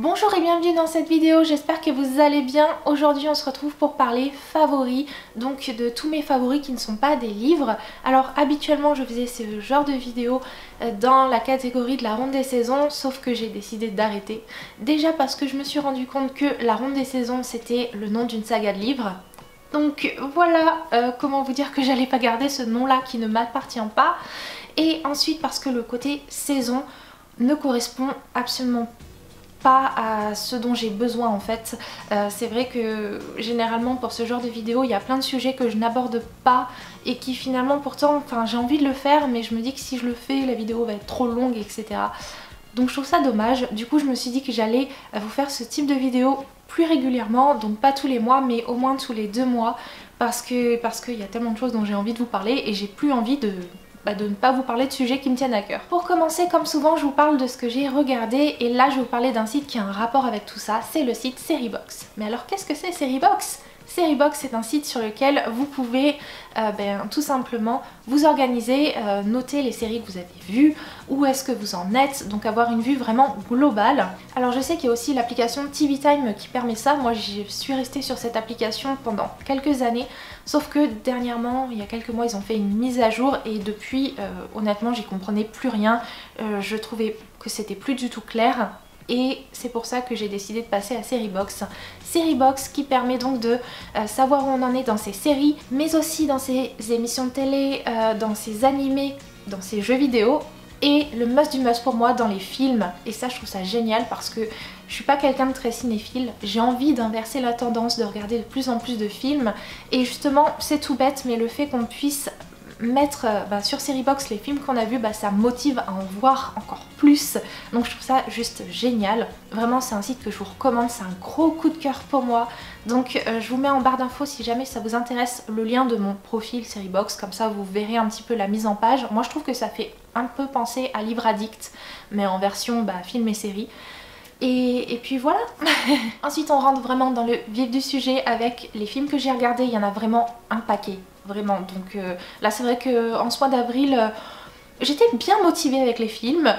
Bonjour et bienvenue dans cette vidéo, j'espère que vous allez bien. Aujourd'hui on se retrouve pour parler favoris, donc de tous mes favoris qui ne sont pas des livres. Alors habituellement je faisais ce genre de vidéo dans la catégorie de la ronde des saisons, sauf que j'ai décidé d'arrêter. Déjà parce que je me suis rendu compte que la ronde des saisons c'était le nom d'une saga de livres. Donc voilà comment vous dire que j'allais pas garder ce nom là qui ne m'appartient pas. Et ensuite parce que le côté saison ne correspond absolument pas à ce dont j'ai besoin en fait. C'est vrai que généralement pour ce genre de vidéo il y a plein de sujets que je n'aborde pas et qui finalement pourtant, enfin j'ai envie de le faire mais je me dis que si je le fais la vidéo va être trop longue etc. Donc je trouve ça dommage. Du coup je me suis dit que j'allais vous faire ce type de vidéo plus régulièrement, donc pas tous les mois mais au moins tous les 2 mois parce qu'il y a tellement de choses dont j'ai envie de vous parler et j'ai plus envie de ne pas vous parler de sujets qui me tiennent à cœur. Pour commencer, comme souvent, je vous parle de ce que j'ai regardé et là je vais vous parler d'un site qui a un rapport avec tout ça, c'est le site Seriebox. Mais alors qu'est-ce que c'est Seriebox ? Seriebox c'est un site sur lequel vous pouvez tout simplement vous organiser, noter les séries que vous avez vues, où est-ce que vous en êtes, donc avoir une vue vraiment globale. Alors je sais qu'il y a aussi l'application TV Time qui permet ça, moi je suis restée sur cette application pendant quelques années, sauf que dernièrement, il y a quelques mois, ils ont fait une mise à jour et depuis, honnêtement, j'y comprenais plus rien, je trouvais que c'était plus du tout clair. Et c'est pour ça que j'ai décidé de passer à Seriebox. Seriebox qui permet donc de savoir où on en est dans ses séries, mais aussi dans ses émissions de télé, dans ses animés, dans ses jeux vidéo. Et le must du must pour moi dans les films. Et ça je trouve ça génial parce que je suis pas quelqu'un de très cinéphile. J'ai envie d'inverser la tendance, de regarder de plus en plus de films. Et justement c'est tout bête mais le fait qu'on puisse mettre sur Seriebox les films qu'on a vus, ça motive à en voir encore plus, donc je trouve ça juste génial. Vraiment c'est un site que je vous recommande, c'est un gros coup de cœur pour moi, donc je vous mets en barre d'infos si jamais ça vous intéresse le lien de mon profil Seriebox, comme ça vous verrez un petit peu la mise en page. Moi je trouve que ça fait un peu penser à Livre Addict mais en version film et série. Et puis voilà. Ensuite on rentre vraiment dans le vif du sujet avec les films que j'ai regardés, il y en a vraiment un paquet. Vraiment, donc là c'est vrai qu'en ce mois d'avril j'étais bien motivée avec les films.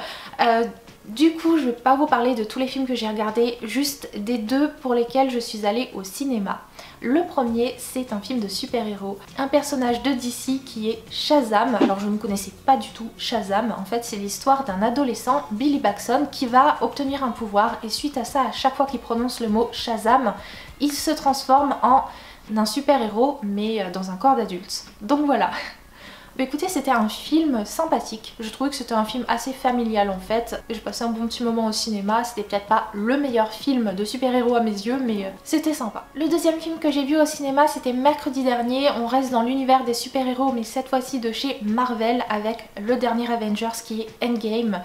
Du coup je vais pas vous parler de tous les films que j'ai regardés, juste des 2 pour lesquels je suis allée au cinéma. Le premier c'est un film de super-héros, un personnage de DC qui est Shazam. Alors je ne connaissais pas du tout Shazam, en fait c'est l'histoire d'un adolescent, Billy Batson, qui va obtenir un pouvoir et suite à ça, à chaque fois qu'il prononce le mot Shazam, il se transforme en d'un super-héros mais dans un corps d'adulte. Donc voilà. Mais écoutez, c'était un film sympathique, je trouvais que c'était un film assez familial en fait. J'ai passé un bon petit moment au cinéma, c'était peut-être pas le meilleur film de super-héros à mes yeux mais c'était sympa. Le deuxième film que j'ai vu au cinéma c'était mercredi dernier, on reste dans l'univers des super-héros mais cette fois-ci de chez Marvel avec le dernier Avengers qui est Endgame.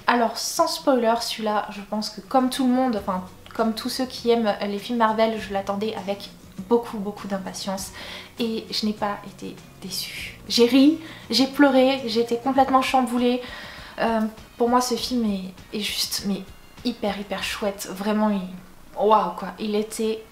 Alors sans spoiler, celui-là je pense que comme tout le monde, enfin comme tous ceux qui aiment les films Marvel, je l'attendais avec beaucoup d'impatience et je n'ai pas été déçue. J'ai ri, j'ai pleuré, j'ai été complètement chamboulée. Pour moi ce film est juste mais hyper chouette, vraiment waouh quoi, il était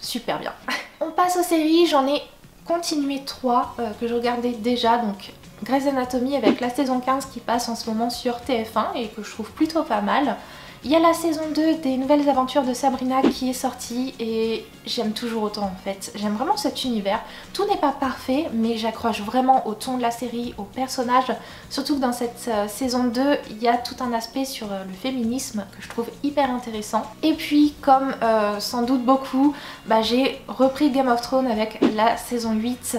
super bien. On passe aux séries, j'en ai continué 3 que je regardais déjà, donc Grey's Anatomy avec la saison 15 qui passe en ce moment sur TF1 et que je trouve plutôt pas mal. Il y a la saison 2 des nouvelles aventures de Sabrina qui est sortie et j'aime toujours autant en fait. J'aime vraiment cet univers. Tout n'est pas parfait mais j'accroche vraiment au ton de la série, aux personnages. Surtout que dans cette saison 2 il y a tout un aspect sur le féminisme que je trouve hyper intéressant. Et puis comme sans doute beaucoup, j'ai repris Game of Thrones avec la saison 8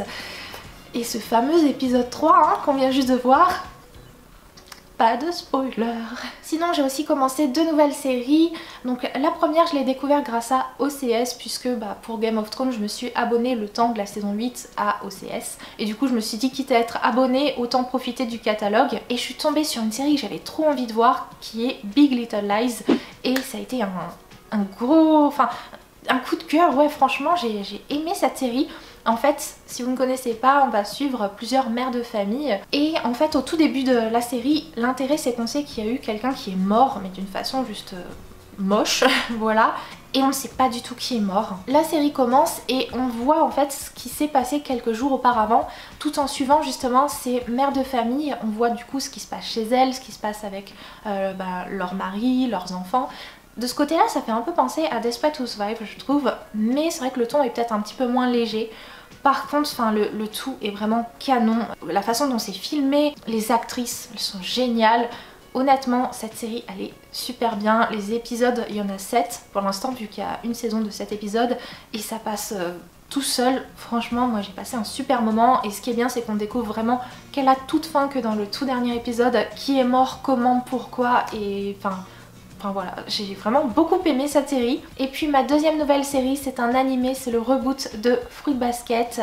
et ce fameux épisode 3 qu'on vient juste de voir. Pas de spoiler. Sinon j'ai aussi commencé 2 nouvelles séries. Donc la première je l'ai découvert grâce à OCS puisque pour Game of Thrones je me suis abonnée le temps de la saison 8 à OCS. Et du coup je me suis dit quitte à être abonnée autant profiter du catalogue. Et je suis tombée sur une série que j'avais trop envie de voir qui est Big Little Lies. Et ça a été un gros... Enfin un coup de cœur, ouais franchement j'ai aimé cette série. En fait, si vous ne connaissez pas, on va suivre plusieurs mères de famille et en fait au tout début de la série, l'intérêt c'est qu'on sait qu'il y a eu quelqu'un qui est mort mais d'une façon juste moche, voilà, et on ne sait pas du tout qui est mort. La série commence et on voit en fait ce qui s'est passé quelques jours auparavant tout en suivant justement ces mères de famille. On voit du coup ce qui se passe chez elles, ce qui se passe avec leur mari, leurs enfants. De ce côté là ça fait un peu penser à Desperate Housewives je trouve, mais c'est vrai que le ton est peut-être un petit peu moins léger. Par contre, le tout est vraiment canon. La façon dont c'est filmé, les actrices, elles sont géniales. Honnêtement, cette série, elle est super bien. Les épisodes, il y en a 7 pour l'instant, vu qu'il y a une saison de 7 épisodes. Et ça passe tout seul. Franchement, moi j'ai passé un super moment. Et ce qui est bien, c'est qu'on découvre vraiment qu'elle a toute fin que dans le tout dernier épisode. Qui est mort, comment, pourquoi, et Enfin voilà, j'ai vraiment beaucoup aimé cette série. Et puis ma deuxième nouvelle série, c'est un animé, c'est le reboot de Fruit Basket,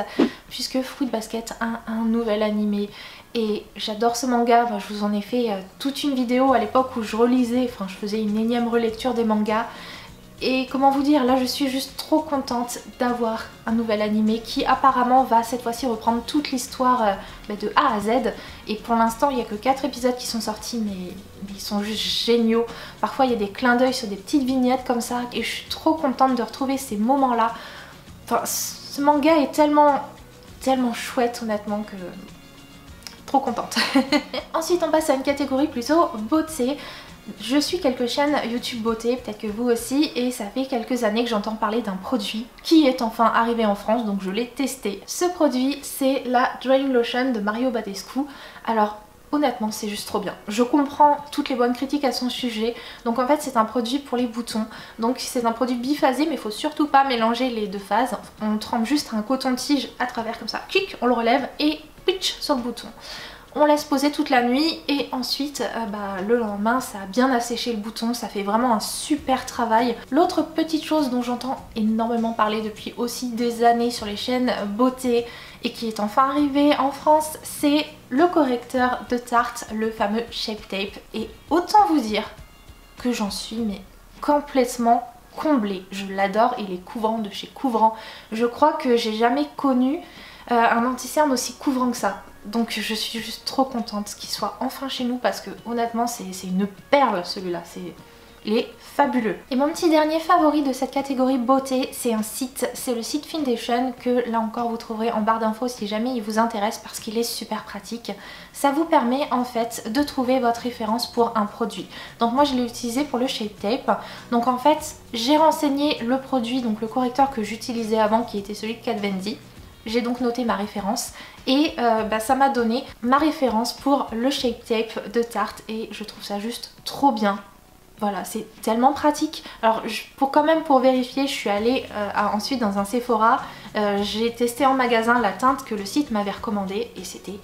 puisque Fruit Basket a un nouvel animé. Et j'adore ce manga, je vous en ai fait toute une vidéo à l'époque où je relisais, je faisais une énième relecture des mangas. Et comment vous dire, là je suis juste trop contente d'avoir un nouvel animé qui apparemment va cette fois-ci reprendre toute l'histoire de A à Z. Et pour l'instant il n'y a que 4 épisodes qui sont sortis mais ils sont juste géniaux. Parfois il y a des clins d'œil sur des petites vignettes comme ça et je suis trop contente de retrouver ces moments-là. Enfin, ce manga est tellement chouette honnêtement que... trop contente. Ensuite on passe à une catégorie plutôt beauté. Je suis quelques chaînes YouTube beauté, peut-être que vous aussi, et ça fait quelques années que j'entends parler d'un produit qui est enfin arrivé en France, donc je l'ai testé. Ce produit, c'est la Drying Lotion de Mario Badescu. Alors honnêtement, c'est juste trop bien. Je comprends toutes les bonnes critiques à son sujet. Donc en fait, c'est un produit pour les boutons. Donc c'est un produit biphasé, mais il faut surtout pas mélanger les deux phases. On trempe juste un coton-tige à travers comme ça, clic, on le relève et pitch sur le bouton. On laisse poser toute la nuit et ensuite le lendemain ça a bien asséché le bouton, ça fait vraiment un super travail. L'autre petite chose dont j'entends énormément parler depuis aussi des années sur les chaînes beauté et qui est enfin arrivé en France, c'est le correcteur de Tarte, le fameux Shape Tape. Et autant vous dire que j'en suis mais complètement comblée. Je l'adore et les couvrants de chez Couvrant. Je crois que j'ai jamais connu un anti-cerne aussi couvrant que ça. Donc je suis juste trop contente qu'il soit enfin chez nous parce que honnêtement c'est une perle celui-là, il est fabuleux. Et mon petit dernier favori de cette catégorie beauté, c'est un site, c'est le site Foundation que là encore vous trouverez en barre d'infos si jamais il vous intéresse parce qu'il est super pratique. Ça vous permet en fait de trouver votre référence pour un produit. Donc moi je l'ai utilisé pour le Shape Tape. Donc en fait j'ai renseigné le produit, donc le correcteur que j'utilisais avant qui était celui de Kat Von D. J'ai donc noté ma référence et ça m'a donné ma référence pour le Shape Tape de Tarte et je trouve ça juste trop bien. Voilà, c'est tellement pratique. Alors pour vérifier, je suis allée ensuite dans un Sephora. J'ai testé en magasin la teinte que le site m'avait recommandée et c'était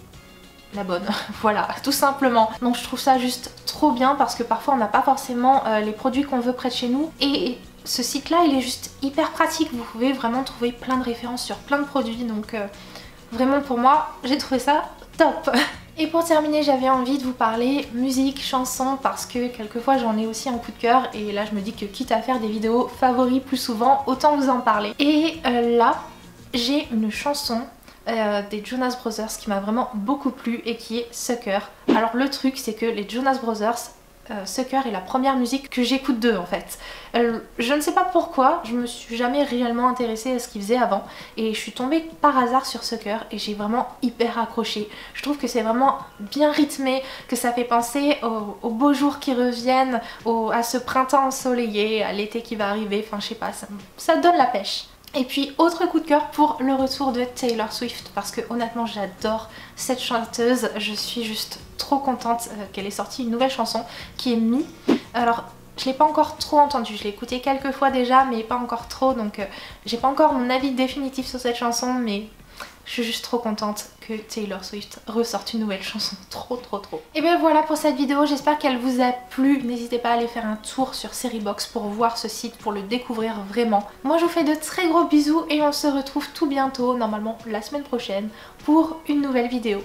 la bonne. Voilà, tout simplement. Donc je trouve ça juste trop bien parce que parfois on n'a pas forcément les produits qu'on veut près de chez nous et ce site là il est juste hyper pratique, vous pouvez vraiment trouver plein de références sur plein de produits donc vraiment pour moi j'ai trouvé ça top. Et pour terminer j'avais envie de vous parler musique, chanson parce que quelquefois j'en ai aussi un coup de cœur et là je me dis que quitte à faire des vidéos favoris plus souvent autant vous en parler. Et là j'ai une chanson des Jonas Brothers qui m'a vraiment beaucoup plu et qui est Sucker. Alors le truc c'est que les Jonas Brothers, Sucker est la première musique que j'écoute d'eux en fait. Je ne sais pas pourquoi, je me suis jamais réellement intéressée à ce qu'ils faisaient avant et je suis tombée par hasard sur Sucker et j'ai vraiment hyper accroché. Je trouve que c'est vraiment bien rythmé, que ça fait penser aux beaux jours qui reviennent, à ce printemps ensoleillé, à l'été qui va arriver, enfin je sais pas, ça donne la pêche. Et puis autre coup de cœur pour le retour de Taylor Swift parce que honnêtement j'adore cette chanteuse, je suis juste trop contente qu'elle ait sorti une nouvelle chanson qui est Me. Alors je l'ai pas encore trop entendue, je l'ai écoutée quelques fois déjà mais pas encore trop donc j'ai pas encore mon avis définitif sur cette chanson mais je suis juste trop contente que Taylor Swift ressorte une nouvelle chanson, trop. Et bien voilà pour cette vidéo, j'espère qu'elle vous a plu, n'hésitez pas à aller faire un tour sur Seriebox pour voir ce site, pour le découvrir vraiment. Moi je vous fais de très gros bisous et on se retrouve tout bientôt, normalement la semaine prochaine, pour une nouvelle vidéo.